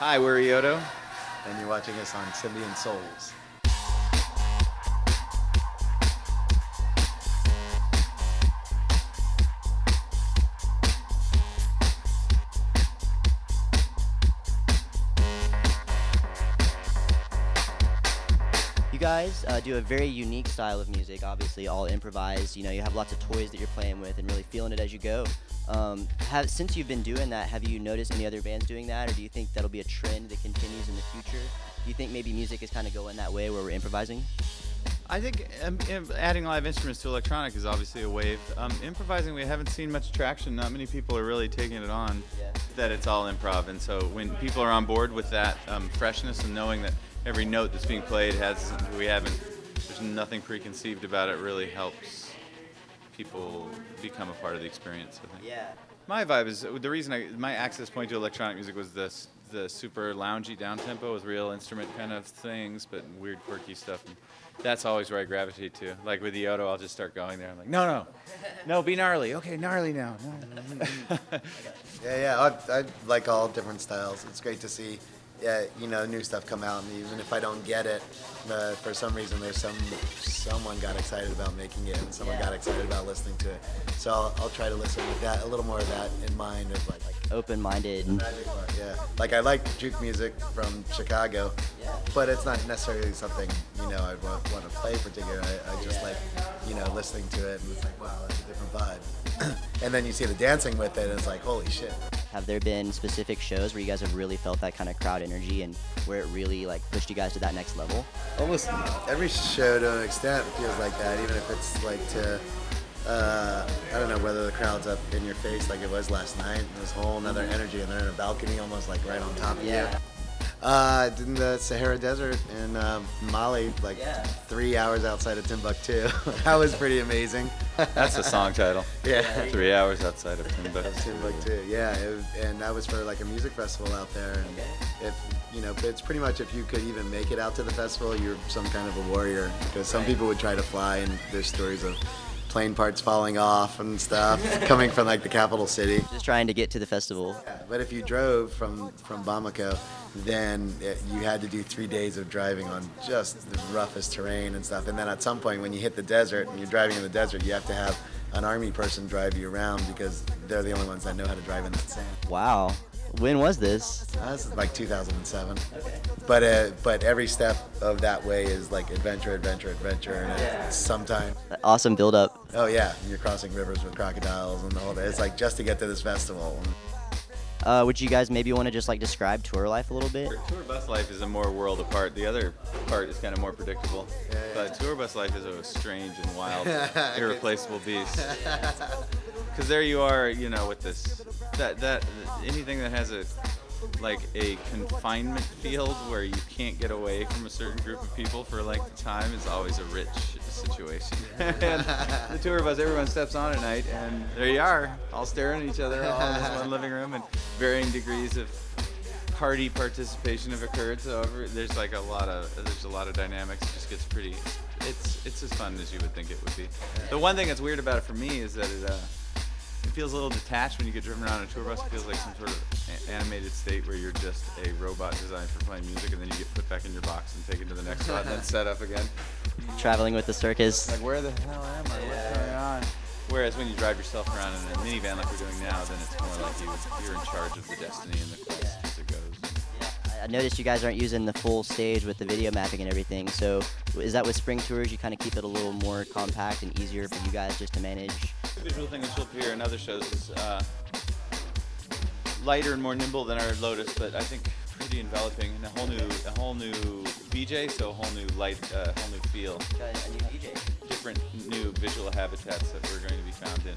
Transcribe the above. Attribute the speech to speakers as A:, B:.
A: Hi, we're EOTO.
B: And you're watching us on Psymbiant Souls.
C: You guys do a very unique style of music, obviously all improvised. You know, you have lots of toys that you're playing with and really feeling it as you go. Since you've been doing that, have you noticed any other bands doing that, or do you think that'll be a trend that continues in the future? Do you think maybe music is kind of going that way where we're improvising?
A: I think adding live instruments to electronic is obviously a wave. Improvising, we haven't seen much traction. Not many people are really taking it on, that it's all improv. And so when people are on board with that freshness and knowing that every note that's being played there's nothing preconceived about it, really helps people become a part of the experience, I think.
C: Yeah.
A: My vibe is, the reason my access point to electronic music was the super loungy down tempo with real instrument kind of things, but weird quirky stuff. And that's always where I gravitate to. Like with EOTO, I'll just start going there. I'm like, no, be gnarly. Okay, gnarly now.
B: I like all different styles. It's great to see, new stuff come out, and even if I don't get it, for some reason there's someone got excited about making it, and someone got excited about listening to it. So I'll try to listen with that, a little more of that in mind, of like
C: open-minded.
B: Yeah, like I like juke music from Chicago, but it's not necessarily something I want to play particularly. I just like listening to it, and it's like, wow, that's a different vibe. And then you see the dancing with it, and it's like, holy shit.
C: Have there been specific shows where you guys have really felt that kind of crowd energy and where it really pushed you guys to that next level?
B: Almost every show to an extent feels like that, even if it's I don't know whether the crowd's up in your face like it was last night. There's a whole nother energy, and they're in a balcony almost like right on top of you. In the Sahara Desert in Mali, 3 hours outside of Timbuktu. That was pretty amazing.
A: That's the song title.
B: Yeah.
A: 3 hours outside of Timbuktu.
B: And that was for a music festival out there. And it's pretty much, if you could even make it out to the festival, you're some kind of a warrior, because some people would try to fly, and there's stories of plane parts falling off and stuff coming from the capital city.
C: Just trying to get to the festival.
B: Yeah, but if you drove from Bamako, then you had to do 3 days of driving on just the roughest terrain and stuff. And then at some point when you hit the desert and you're driving in the desert, you have to have an army person drive you around, because they're the only ones that know how to drive in that sand.
C: Wow. When was this?
B: This is 2007. But every step of that way is adventure, and it's sometime.
C: Awesome build up.
B: Oh yeah, and you're crossing rivers with crocodiles and all that. It's just to get to this festival.
C: Would you guys maybe want to just describe tour life a little bit?
A: Tour bus life is a more world apart. The other part is kind of more predictable. But tour bus life is a strange and wild, irreplaceable beast. Because there you are, with this, anything that has a confinement field where you can't get away from a certain group of people for a length of time is always a rich situation. And the tour bus, everyone steps on at night, and there you are, all staring at each other, all in this one living room, and varying degrees of party participation have occurred. So there's a lot of dynamics. It just gets pretty. It's as fun as you would think it would be. The one thing that's weird about it for me is that it feels a little detached when you get driven around in a tour bus. It feels like some sort of animated state where you're just a robot designed for playing music, and then you get put back in your box and taken to the next spot and then set up again.
C: Traveling with the circus.
A: Where the hell am I? What's going on? Whereas when you drive yourself around in a minivan like we're doing now, then it's more like you're in charge of the destiny and the quest as it goes.
C: I noticed you guys aren't using the full stage with the video mapping and everything, so is that with spring tours you kind of keep it a little more compact and easier for you guys just to manage?
A: The visual thing that you'll hear in other shows is lighter and more nimble than our Lotus, but I think pretty enveloping, and a whole new VJ, so a whole new light, a whole new feel.
C: A new DJ.
A: Different new visual habitats that we're going to be found in.